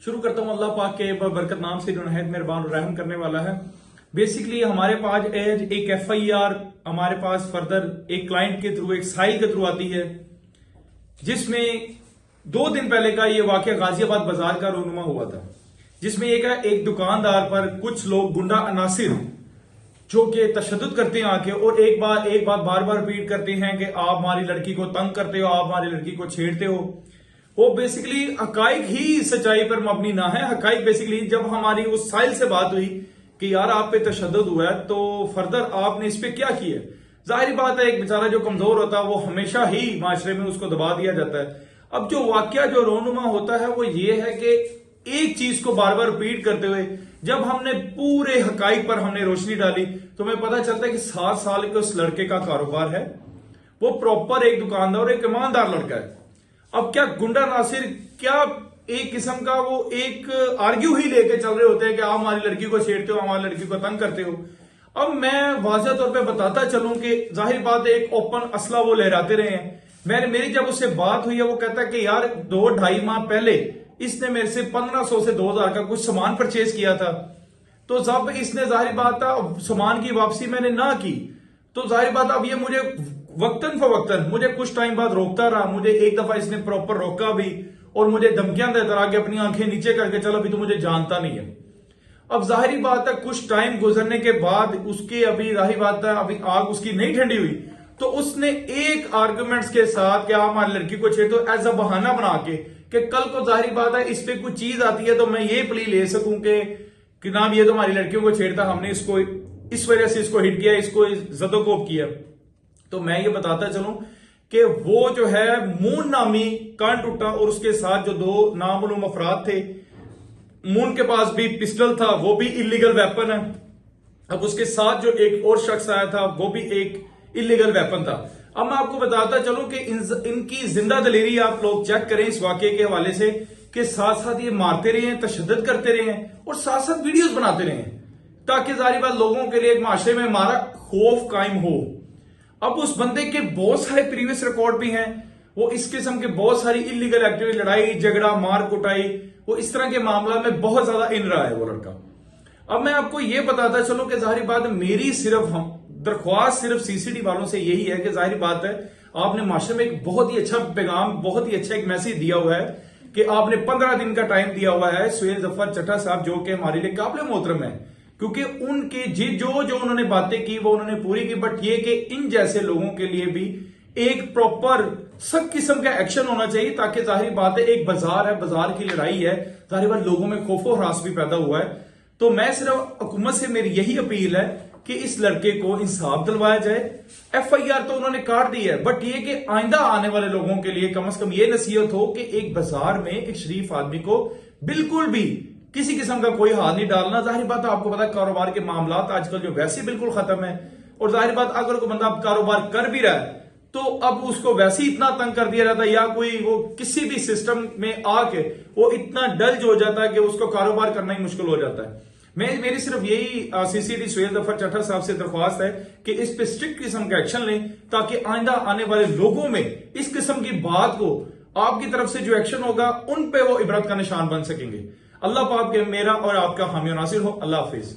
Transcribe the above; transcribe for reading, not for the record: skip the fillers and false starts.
शुरू करता हूँ अल्लाह पाक के बरकत नाम से जो नहायत मेहरबान और रहम करने वाला है। बेसिकली हमारे पास एक FIR हमारे पास फर्दर एक क्लाइंट के थ्रू, एक साइल के थ्रू आती है, जिसमें 2 दिन पहले का ये वाकया गाजियाबाद बाजार का रूनुमा हुआ था, जिसमें एक दुकानदार पर कुछ लोग गुंडा अनासिर जो कि तशद्दुद करते हैं आके और एक बात बार बार रिपीट करते हैं कि आप हमारी लड़की को तंग करते हो, आप हमारी लड़की को छेड़ते हो। वो बेसिकली हकाइक ही सच्चाई पर मबनी ना है। हकाइक बेसिकली जब हमारी उस साइल से बात हुई कि यार आप पे तशद्दुद हुआ है तो फर्दर आपने इस पे क्या किया। जाहिर बात है एक बेचारा जो कमजोर होता है वो हमेशा ही माशरे में उसको दबा दिया जाता है। अब जो वाकया जो रोनुमा होता है वो ये है कि एक चीज को बार बार रिपीट करते हुए जब हमने पूरे हकाइक पर हमने रोशनी डाली तो हमें पता चलता है कि 7 साल के उस लड़के का कारोबार है, वो प्रॉपर एक दुकानदार और एक ईमानदार लड़का है। अब क्या गुंडा नासिर क्या एक किस्म का वो एक आर्ग्यू ही लेके चल रहे होते हैं कि आप हमारी लड़की को छेड़ते हो, हमारी लड़की को तंग करते हो। अब मैं वाज़ह तौर पे बताता चलूं कि जाहिर बात है एक ओपन असला वो लहराते रहे हैं। मेरी जब उससे बात हुई है वो कहता है कि यार 2-2.5 माह पहले इसने मेरे से 1500 से 2000 का कुछ सामान परचेज किया था, तो जब इसने जाहिर बात है सामान की वापसी मैंने ना की तो जाहिर बात अब ये मुझे वक्तन फवक्तन मुझे कुछ टाइम बाद रोकता रहा। मुझे एक दफा इसने प्रॉपर रोका भी और मुझे धमकियां देता रहा कि अपनी आंखें नीचे करके चलो, अभी तो मुझे जानता नहीं है। अब जाहिर बात है कुछ टाइम गुजरने के बाद उसकी अभी जाहिर बात है अभी आग उसकी नहीं ठंडी हुई तो उसने एक आर्गुमेंट्स के साथ क्या हमारी लड़की को छेड़ तो एज अ बहाना बना के कि कल को जाहिर बात है इस पे कुछ चीज आती है तो मैं ये प्ली ले सकूं कि नाम ये तो हमारी लड़कियों को छेड़ता, हमने इसको इस वजह से इसको हिट किया, इसको जदोकोब किया। तो मैं ये बताता चलूं कि वो जो है मून नामी कान टूटा और उसके साथ जो 2 नामालूम अफराद थे, मून के पास भी पिस्टल था, वो भी इलीगल वेपन है। अब उसके साथ जो एक और शख्स आया था वो भी एक इलीगल वेपन था। अब मैं आपको बताता चलूं कि इनकी जिंदा दलेरी आप लोग चेक करें इस वाकये के हवाले से कि साथ साथ ये मारते रहे हैं, तशद्दुद करते रहे हैं और साथ साथ वीडियोस बनाते रहे हैं ताकि जाहिर बात लोगों के लिए एक माशरे में हमारा खौफ कायम हो। अब उस बंदे के बहुत सारे प्रीवियस रिकॉर्ड भी हैं, वो इस किस्म के बहुत सारी इलीगल एक्टिविटी, लड़ाई झगड़ा, मार कुटाई, वो इस तरह के मामला में बहुत ज्यादा इन रहा है वो लड़का। अब मैं आपको ये बताता चलूं कि जाहिर बात मेरी दरख्वास्त सिर्फ CCD वालों से यही है कि जाहिर बात है आपने माशरे में एक बहुत ही अच्छा पैगाम, बहुत ही अच्छा एक मैसेज दिया हुआ है कि आपने 15 दिन का टाइम दिया हुआ है सुहेल जफर चट्टा साहब जो कि हमारे लिए काबिल मोहतरम है, क्योंकि उनके जो उन्होंने बातें की वो उन्होंने पूरी की। बट ये कि इन जैसे लोगों के लिए भी एक प्रॉपर सब किस्म का एक्शन होना चाहिए ताकि जाहिर बात है एक बाजार है, बाजार की लड़ाई है, जाहिर बात लोगों में खौफो हरास भी पैदा हुआ है। तो मैं सिर्फ हुकूमत से मेरी यही अपील है कि इस लड़के को इंसाफ दिलवाया जाए। FIR तो उन्होंने काट दी है, बट ये कि आइंदा आने वाले लोगों के लिए कम से कम ये नसीहत हो कि एक बाजार में एक शरीफ आदमी को बिल्कुल भी किसी किस्म का कोई हाथ नहीं डालना। जाहिर बात आपको पता है कारोबार के मामला आजकल जो वैसे बिल्कुल खत्म है, और जाहिर बात अगर कोई बंदा कारोबार कर भी रहा है तो अब उसको वैसे ही इतना तंग कर दिया जाता है या कोई वो किसी भी सिस्टम में आके वो इतना डल्ज हो जाता है कि उसको कारोबार करना ही मुश्किल हो जाता है। मेरी सिर्फ यही CCD सुहेल जफर चट्टा साहब से दरख्वास्त है कि इस पे स्ट्रिक्ट किस्म का एक्शन लें ताकि आइंदा आने वाले लोगों में इस किस्म की बात को आपकी तरफ से जो एक्शन होगा उन पे वो इबरत का निशान बन सकेंगे। अल्लाह पाक के मेरा और आपका हामी और नासिर हो। अल्लाह हाफिज।